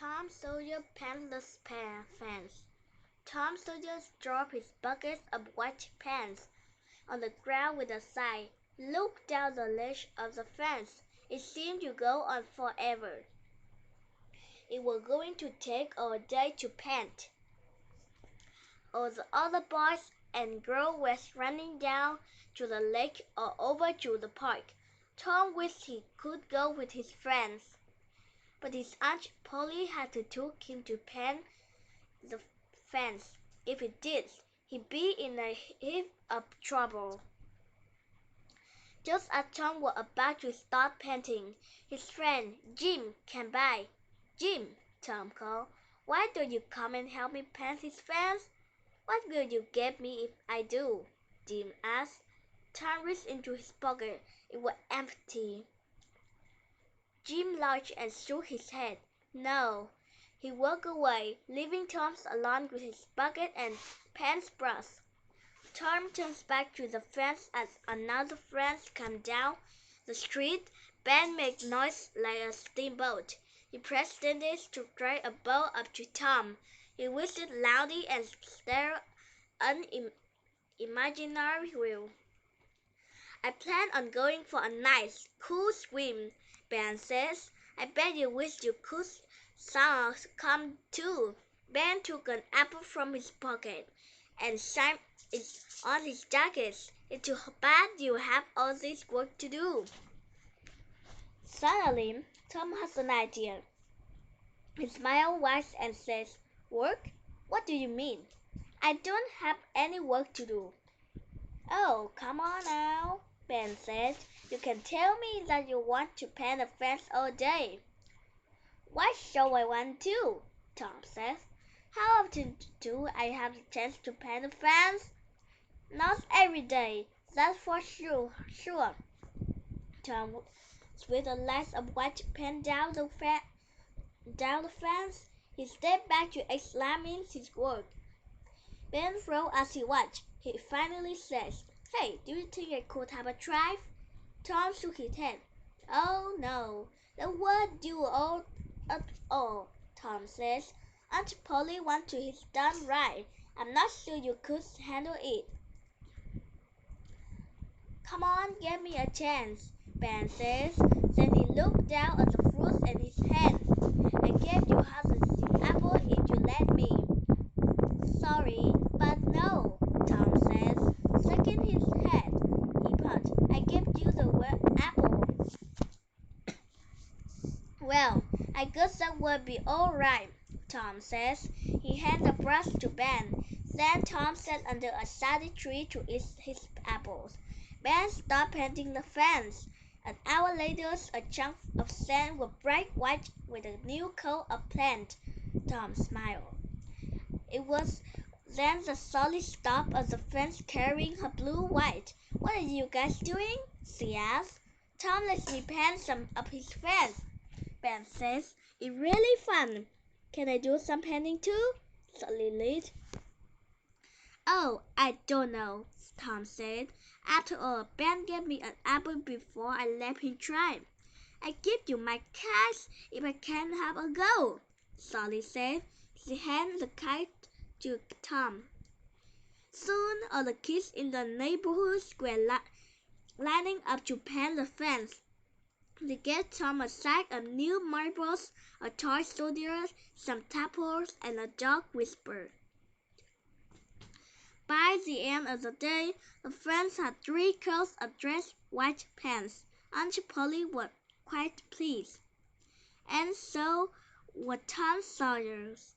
Tom Sawyer pantless fence. Tom Sawyer dropped his bucket of white pants on the ground with a sigh. Looked down the ledge of the fence. It seemed to go on forever. It was going to take all day to pant. All the other boys and girls were running down to the lake or over to the park. Tom wished he could go with his friends, but his Aunt Polly had to took him to pant the fence. If he did, he'd be in a heap of trouble. Just as Tom was about to start panting, his friend Jim came by. "Jim," Tom called, "why don't you come and help me pant this fence?" "What will you give me if I do?" Jim asked. Tom reached into his pocket. It was empty. Jim laughed and shook his head. "No." He walked away, leaving Tom alone with his bucket and paintbrush. Tom turned back to the fence as another friend came down the street. Ben made noise like a steamboat. He pressed Dennis to drag a boat up to Tom. He whistled loudly and stared unimaginary wheel. "I plan on going for a nice, cool swim," Ben says. "I bet you wish you could come too." Ben took an apple from his pocket and shined it on his jacket. "It's too bad you have all this work to do." Suddenly, Tom has an idea. He smiled wide and says, "Work? What do you mean?" "I don't have any work to do." "Oh, come on now," Ben said. "You can tell me that you want to paint a fence all day." "Why should I want to?" Tom says. "How often do I have the chance to paint a fence?" "Not every day, that's for sure." Tom swept a lash of white paint down the fence. He stepped back to examine his work. Ben frowned as he watched. He finally says, "Hey, do you think I could have a try?" Tom shook his head. "Oh, no, that won't do at all," Tom says. "Aunt Polly wants his done right. I'm not sure you could handle it." "Come on, give me a chance," Ben says. Then he looked down at the fruit in his hand. "I gave you half the apple if you let me." "Sorry, but no," Tom says, shaking his head. He paused. "I gave you the apple." "Well, I guess that would be all right," Tom says. He handed the brush to Ben. Then Tom sat under a shady tree to eat his apples. Ben stopped painting the fence. An hour later, a chunk of sand was bright white with a new coat of paint. Tom smiled. It was then the solid stop of the fence carrying her blue-white. "What are you guys doing?" she asked. "Tom lets me paint some of his fence," Ben says. "It's really fun." "Can I do some painting too?" Sally lead. "Oh, I don't know," Tom said. "After all, Ben gave me an apple before I let him try." "I give you my cash if I can have a go," Sally said. She handed the kite to Tom. Soon all the kids in the neighborhood were lining up to paint the fence. They gave Tom a sack of new marbles, a toy soldier, some apples, and a dog whisperer. By the end of the day, the fence had 3 coats of dressed white paint. Aunt Polly was quite pleased, and so were Tom Sawyer's.